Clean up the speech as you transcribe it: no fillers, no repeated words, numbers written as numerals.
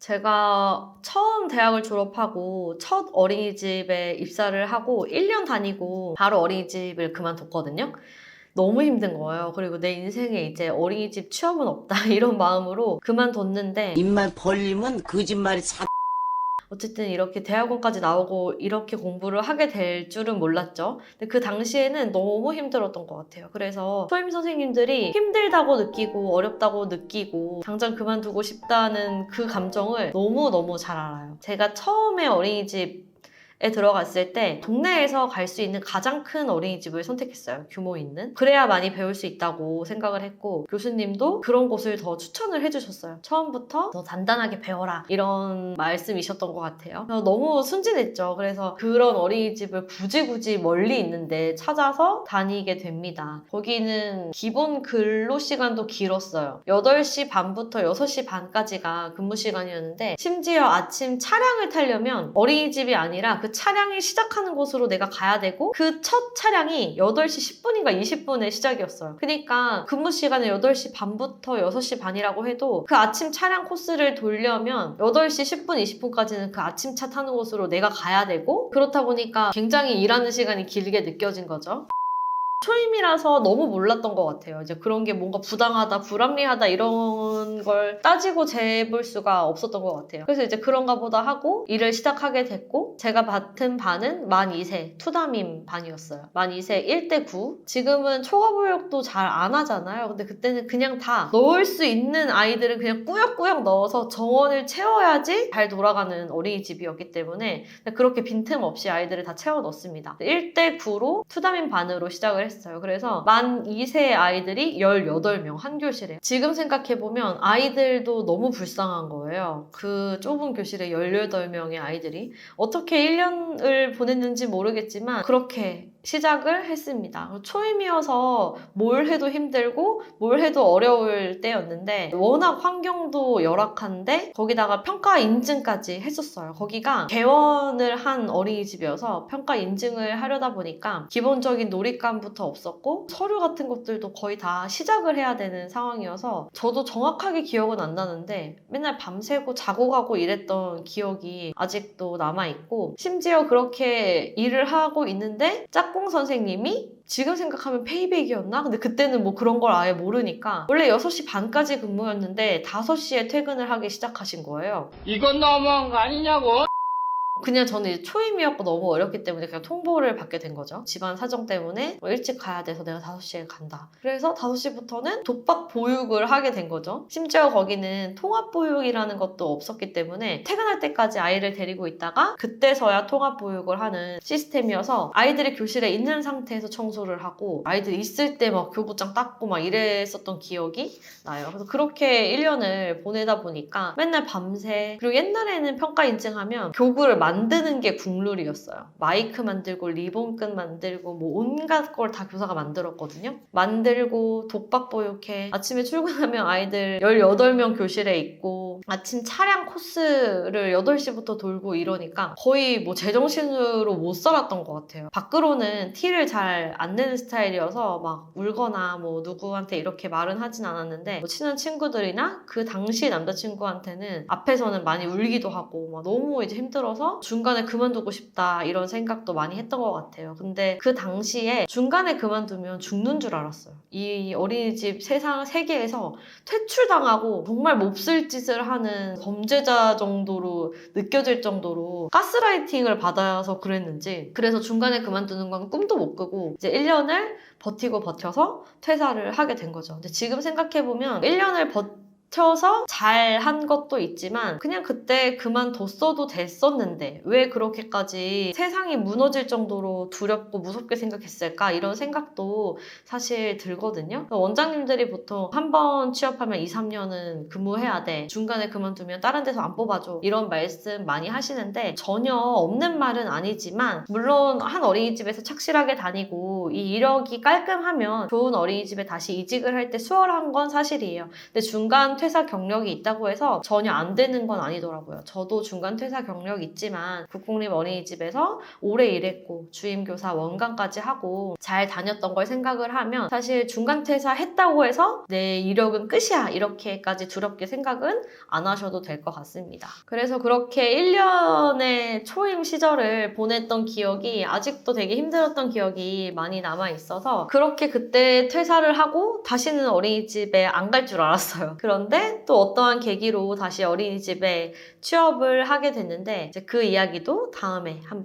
제가 처음 대학을 졸업하고 첫 어린이집에 입사를 하고 1년 다니고 바로 어린이집을 그만뒀거든요. 너무 힘든 거예요. 그리고 내 인생에 이제 어린이집 취업은 없다 이런 마음으로 그만뒀는데 입만 벌리면 거짓말이 사. 어쨌든 이렇게 대학원까지 나오고 이렇게 공부를 하게 될 줄은 몰랐죠. 근데 그 당시에는 너무 힘들었던 것 같아요. 그래서 초임 선생님들이 힘들다고 느끼고 어렵다고 느끼고 당장 그만두고 싶다는 그 감정을 너무너무 잘 알아요. 제가 처음에 어린이집 에 들어갔을 때 동네에서 갈 수 있는 가장 큰 어린이집을 선택했어요. 규모 있는. 그래야 많이 배울 수 있다고 생각을 했고 교수님도 그런 곳을 더 추천을 해주셨어요. 처음부터 더 단단하게 배워라 이런 말씀이셨던 것 같아요. 너무 순진했죠. 그래서 그런 어린이집을 굳이 멀리 있는데 찾아서 다니게 됩니다. 거기는 기본 근로 시간도 길었어요. 8시 반부터 6시 반까지가 근무 시간이었는데 심지어 아침 차량을 타려면 어린이집이 아니라 그 차량이 시작하는 곳으로 내가 가야 되고 그 첫 차량이 8시 10분인가 20분에 시작이었어요. 그러니까 근무 시간은 8시 반부터 6시 반이라고 해도 그 아침 차량 코스를 돌려면 8시 10분, 20분까지는 그 아침 차 타는 곳으로 내가 가야 되고 그렇다 보니까 굉장히 일하는 시간이 길게 느껴진 거죠. 초임이라서 너무 몰랐던 것 같아요. 이제 그런 게 뭔가 부당하다, 불합리하다 이런 걸 따지고 재볼 수가 없었던 것 같아요. 그래서 이제 그런가 보다 하고 일을 시작하게 됐고 제가 맡은 반은 만 2세 투담임 반이었어요. 만 2세 1대 9. 지금은 초과보육도 잘 안 하잖아요. 근데 그때는 그냥 다 넣을 수 있는 아이들은 그냥 꾸역꾸역 넣어서 정원을 채워야지 잘 돌아가는 어린이집이었기 때문에 그렇게 빈틈없이 아이들을 다 채워 넣습니다. 1대 9로 투담임 반으로 시작을 했어요. 그래서 만 2세 아이들이 18명 한 교실에. 지금 생각해보면 아이들도 너무 불쌍한 거예요. 그 좁은 교실에 18명의 아이들이 어떻게 1년을 보냈는지 모르겠지만 그렇게 시작을 했습니다. 초임이어서 뭘 해도 힘들고 뭘 해도 어려울 때였는데 워낙 환경도 열악한데 거기다가 평가 인증까지 했었어요. 거기가 개원을 한 어린이집이어서 평가 인증을 하려다 보니까 기본적인 놀잇감부터 없었고 서류 같은 것들도 거의 다 시작을 해야 되는 상황이어서 저도 정확하게 기억은 안 나는데 맨날 밤새고 자고 가고 이랬던 기억이 아직도 남아있고 심지어 그렇게 일을 하고 있는데 짝꿍 선생님이 지금 생각하면 페이백이었나? 근데 그때는 뭐 그런 걸 아예 모르니까 원래 6시 반까지 근무였는데 5시에 퇴근을 하기 시작하신 거예요. 이건 너무한 거 아니냐고? 그냥 저는 이제 초임이었고 너무 어렵기 때문에 그냥 통보를 받게 된 거죠. 집안 사정 때문에 뭐 일찍 가야 돼서 내가 5시에 간다. 그래서 5시부터는 독박 보육을 하게 된 거죠. 심지어 거기는 통합 보육이라는 것도 없었기 때문에 퇴근할 때까지 아이를 데리고 있다가 그때서야 통합 보육을 하는 시스템이어서 아이들이 교실에 있는 상태에서 청소를 하고 아이들이 있을 때 막 교구장 닦고 막 이랬었던 기억이 나요. 그래서 그렇게 1년을 보내다 보니까 맨날 밤새 그리고 옛날에는 평가 인증하면 교구를 만드는 게 국룰이었어요. 마이크 만들고 리본끈 만들고 뭐 온갖 걸 다 교사가 만들었거든요. 만들고 독박 보육해 아침에 출근하면 아이들 18명 교실에 있고 아침 차량 코스를 8시부터 돌고 이러니까 거의 뭐 제정신으로 못 살았던 것 같아요. 밖으로는 티를 잘 안 내는 스타일이어서 막 울거나 뭐 누구한테 이렇게 말은 하진 않았는데 뭐 친한 친구들이나 그 당시 남자친구한테는 앞에서는 많이 울기도 하고 막 너무 이제 힘들어서 중간에 그만두고 싶다 이런 생각도 많이 했던 것 같아요. 근데 그 당시에 중간에 그만두면 죽는 줄 알았어요. 이 어린이집 세계에서 퇴출당하고 정말 몹쓸 짓을 하는 범죄자 정도로 느껴질 정도로 가스라이팅을 받아서 그랬는지 그래서 중간에 그만두는 건 꿈도 못 꾸고 이제 1년을 버텨서 퇴사를 하게 된 거죠. 근데 지금 생각해보면 1년을 버텨서 잘 한 것도 있지만 그냥 그때 그만뒀어도 됐었는데 왜 그렇게까지 세상이 무너질 정도로 두렵고 무섭게 생각했을까 이런 생각도 사실 들거든요. 원장님들이 보통 한 번 취업하면 2, 3년은 근무해야 돼. 중간에 그만두면 다른 데서 안 뽑아줘. 이런 말씀 많이 하시는데 전혀 없는 말은 아니지만 물론 한 어린이집에서 착실하게 다니고 이 이력이 깔끔하면 좋은 어린이집에 다시 이직을 할 때 수월한 건 사실이에요. 근데 중간 퇴사 경력이 있다고 해서 전혀 안 되는 건 아니더라고요. 저도 중간 퇴사 경력이 있지만 국공립 어린이집에서 오래 일했고 주임교사 원강까지 하고 잘 다녔던 걸 생각을 하면 사실 중간 퇴사했다고 해서 내 이력은 끝이야 이렇게까지 두렵게 생각은 안 하셔도 될 것 같습니다. 그래서 그렇게 1년의 초임 시절을 보냈던 기억이 아직도 되게 힘들었던 기억이 많이 남아 있어서 그렇게 그때 퇴사를 하고 다시는 어린이집에 안 갈 줄 알았어요. 그런데 또 어떠한 계기로 다시 어린이집에 취업을 하게 됐는데 이제 그 이야기도 다음에 한번